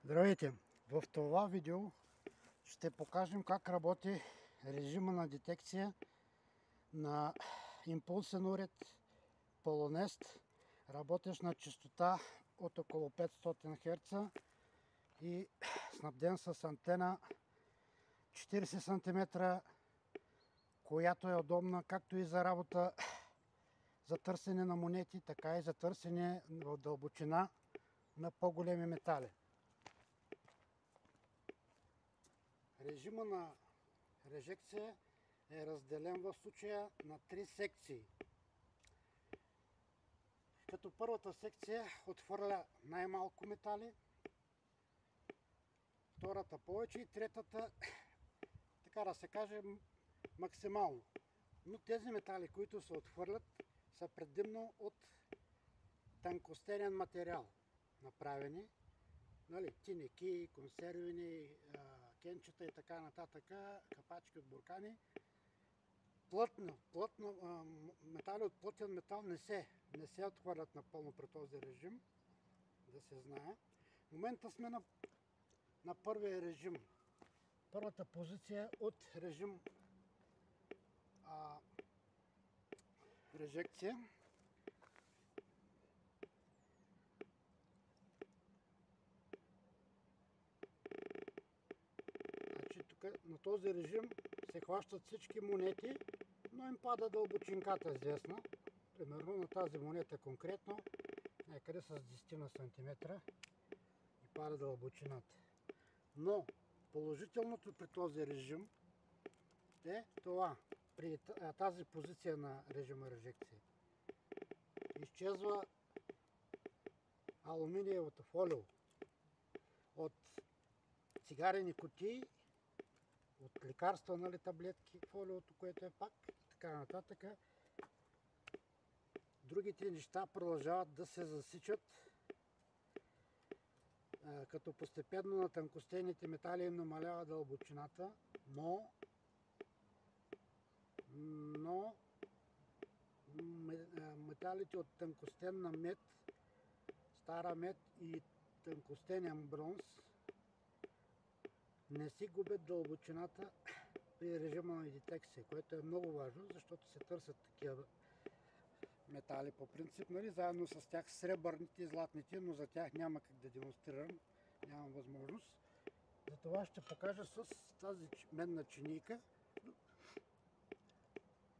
Здравейте! В това видео ще покажем как работи режима на детекция на импулсен уред Полонест, работещ на честота от около 500 Hz и снабден с антена 40 см, която е удобна както и за работа за търсене на монети, така и за търсене в дълбочина на по-големи метали. Режима на режекция е разделен в случая на 3 секции. Като първата секция отхвърля най-малко метали, втората повече и третата, така да се каже, максимално. Но тези метали, които се отхвърлят, са предимно от тънкостенен материал, направени. Тиники, консервини, кенчета и така нататък, капачки от буркани. Метали от плътен метал не се отхвърлят напълно при този режим, да се знае. В момента сме на първия режим. Първата позиция от режим режекция. Тук на този режим се хващат всички монети, но им пада дълбочинката известна. Примерно на тази монета конкретно, някъде с 10 см и пада дълбочината. Но положителното при този режим е това. При тази позиция на режима режекция изчезва алуминиевото фолио от цигарени кутии, от лекарства, таблетки, фолиото, което е пак и така нататък. Другите неща продължават да се засичат, като постепенно на тънкостените метали им намалява дълбочината, но металите от тънкостенна мед, стара мед и тънкостенен бронз не си губят дълбочината при режима на детекция, което е много важно, защото се търсят такива метали по принцип, заедно с тях сребърните и златните, но за тях няма как да демонстрирам, нямам възможност. Затова ще покажа с тази медна чинийка,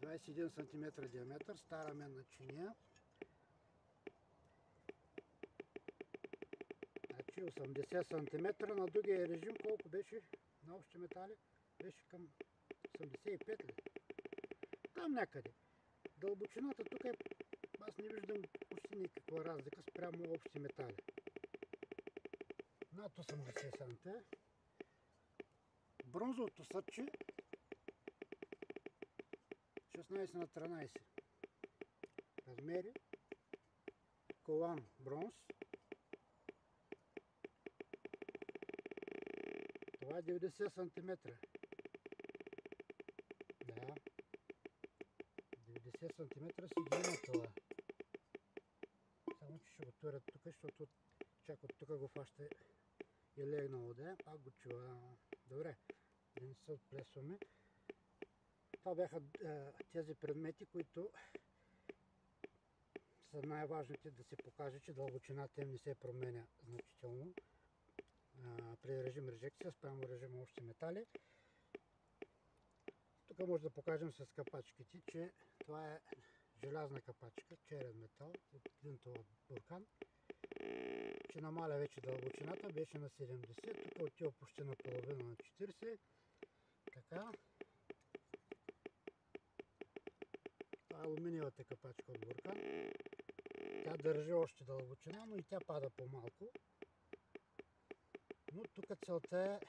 21 см диаметър, стара медна чиния. 80 см, на другия режим колко беше на общи метали? Беше към 85 ли? Там някъде. Дълбочината тук е, аз не виждам почти никаква разлика спрямо общи метали. Над 80 см. Бронзовото съдче 16 на 13 размери. Колан бронз. Това е 90 см. Да. 90 см си ги има това. Само че ще го турят тук, защото чак от тук го фаща и легнало да е. Пак го чува. Добре, да не се отплесваме. Това бяха тези предмети, които са най-важните да се покаже, че дълбочината им не се променя значително при режим режекция спрямо режим общи метали. Тук може да покажем с капачките, че това е желязна капачка, черен метал, от линтова буркан, че намаля вече дълбочината, беше на 70, тук отива почти на половина на 40. Така. Това е алуминиевата капачка от буркан. Тя държи още дълбочина, но и тя пада по-малко. Но тук целта е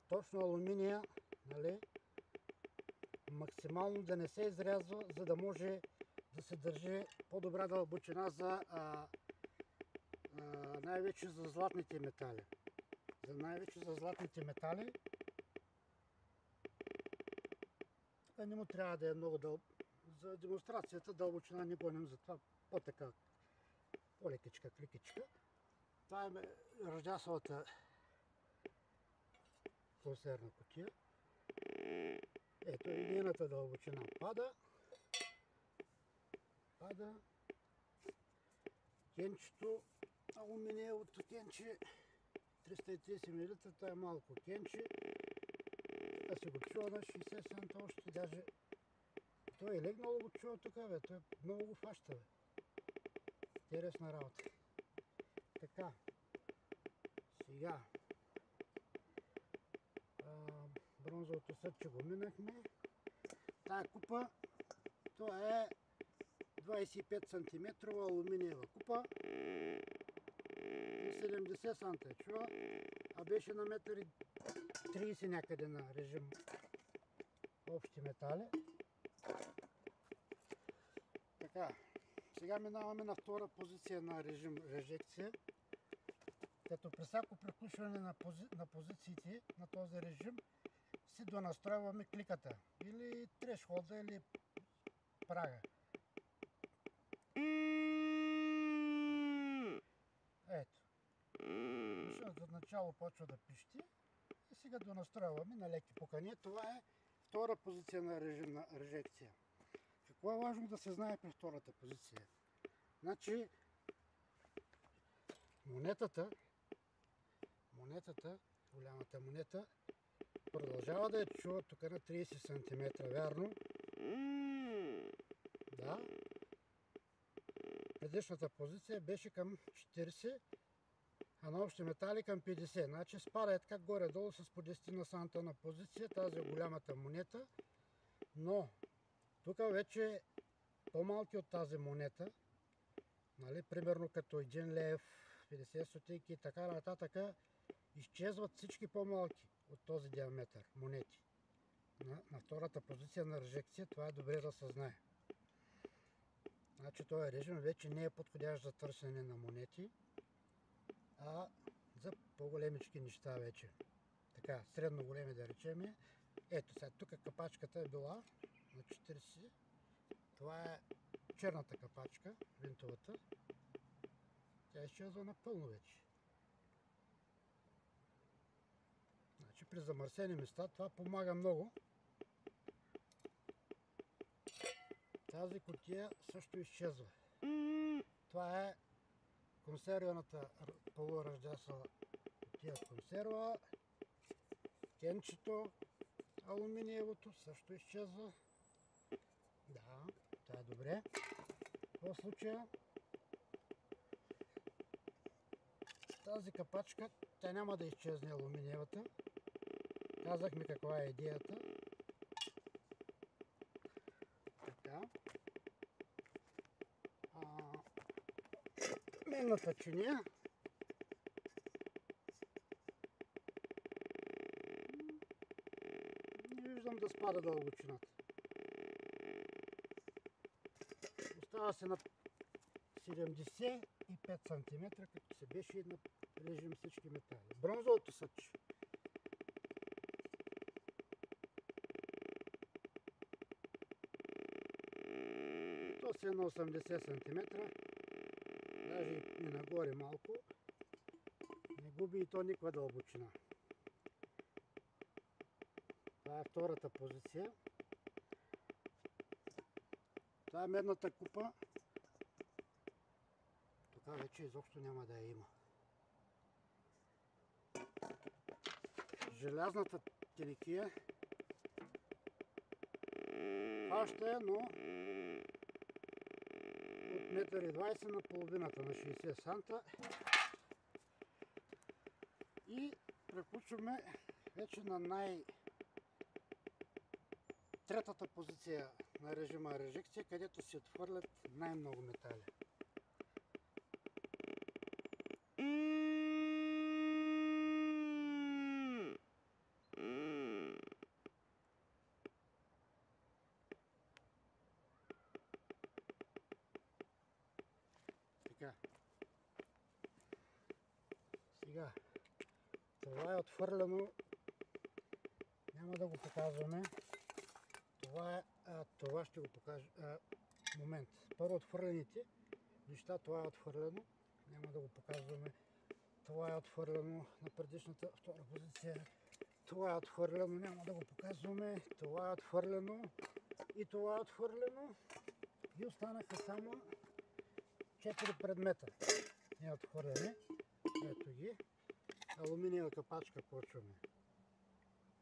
точно алуминия, максимално да не се изрязва, за да може да се държи по-добра дълбочина за най-вече за златните метали. Най-вече за златните метали тук не му трябва да е много за демонстрацията дълбочина не гоним, затова по-така по-лекичка, кликичка. Това е ръждясалата консервна кутия. Ето и нейната дълбочина пада. Кенчето, алуминиевото кенче, 330 мл, това е малко кенче. Да се го чува на 60 цента още, даже той е легнало го чува тук, бе, той много го фаща, бе. Интересна работа. Така, сега бронзовото съдче го минахме. Тая купа, това е 25 см алуминиева купа и 70 санта е чува, а беше на 1,30 м някъде на режим общи метали. Така, сега минаваме на втора позиция на режим режекция, като при всяко приключване на позициите на този режим си донастройваме кликата или трешхолда или прага. Ето. Машината отначало почва да пищи и сега донастройваме на леки пукания. Това е втора позиция на режим на режекция. Какво е важно да се знае при втората позиция? Значи монетата, голямата монета, продължава да я чува тук на 30 см, вярно? Да. Предишната позиция беше към 40, а на общи метали към 50. Значи спада е така горе-долу с по 10 на санта на позиция, тази голямата монета. Но тук вече по-малки от тази монета, нали, примерно като 1 лев, 50 стотинки и така нататък, изчезват всички по-малки от този диаметър монети. На втората позиция на режекция това е добре да се знае. Значи този режим вече не е подходящ за търсене на монети, а за по-големички неща вече. Така, средно големи да речем. Ето сега, тук капачката е била на 40. Това е черната капачка, винтовата. Тя изчезва напълно вече. Значи при замърсени места това помага много. Тази кутия също изчезва. Това е консервената полуръждясала кутия консерва. Кенчето, алуминиевото също изчезва. Да, това е добре. В случая тази капачка, тя няма да изчезне алуминиевата. Казахме каква е идеята. Така. Менната чиния. Не виждам да спада дълбочината. Остава се на 75 см, като се беше на режим всички метали. Бронзовото съдче. То си е на 80 см, даже и нагоре малко. Не губи и то никаква дълбочина. Това е втората позиция. Това е медната купа. Тук вече изобщо няма да я има. Желязната теникия хваща, но от 1,20 м на половината, на 60 санта. И приключваме вече на третата позиция на режима режекция, където се отхвърлят най-много метали. Така. Сега, това е отхвърлено. Няма да го показваме. Това ще го покажа. Момент. Първо отхвърлените неща, това е отхвърлено. Няма да го показваме Това е отхвърлено на предишната втора позиция. Това е отхвърлено, няма да го показваме. Това е отхвърлено и това е отхвърлено. И останаха само 4 предмета неотхвърлени. Ето ги. Алуминиева капачка почваме.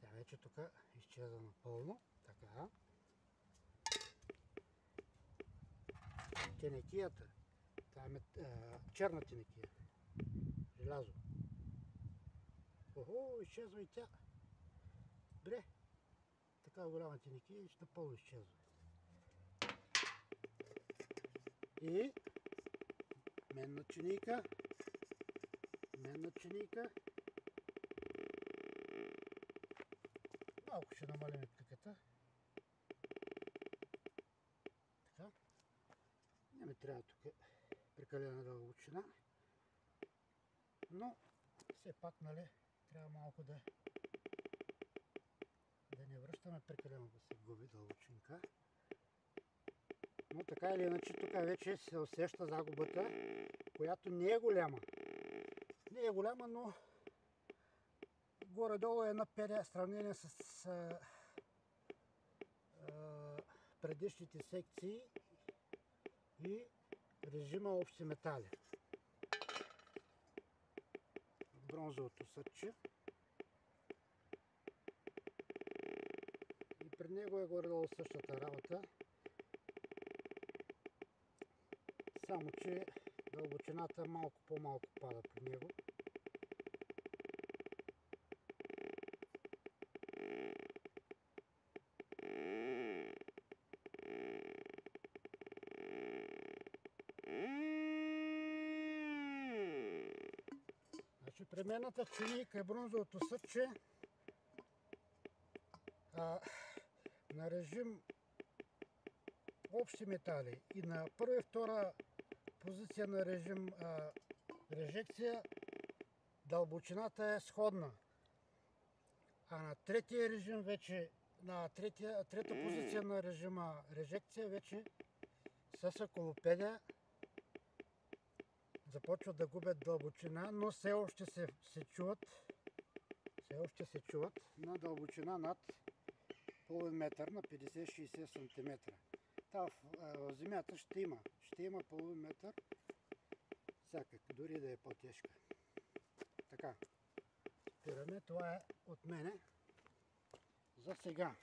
Тя вече тук изчезва напълно. Така. Тенекията. Това е черна тенекия. Желязо. Охо, изчезва и тя. Добре. Така голяма тенекия и ще напълно изчезва. И менна чинийка. Менна чинийка. Малко ще намалим пликата. Така. Не ми трябва тук прекалена дълбочина. Но все пак, нали, трябва малко да не връщаме прекалено да се губи дълбочинка. Но така или иначе тук вече се усеща загубата, която не е голяма. Не е голяма, но горе-долу е на пере в сравнение с предишните секции и режима общи метали. Бронзовото съдче. И при него е горе-долу същата работа. Само че дълбочината малко по-малко пада при него. Значи при менната чинийка е бронзовото съдче на режим общи метали и на първа и втора позиция на режим режекция дълбочината е сходна. А на третия режим вече, на трета позиция на режима режекция вече с акулопедия започват да губят дълбочина, но все още се чуват на дълбочина над половин метър, на 50-60 см. В земята ще има половин метър всякак, дори да е по-тежка. Така, спираме. Това е от мене за сега.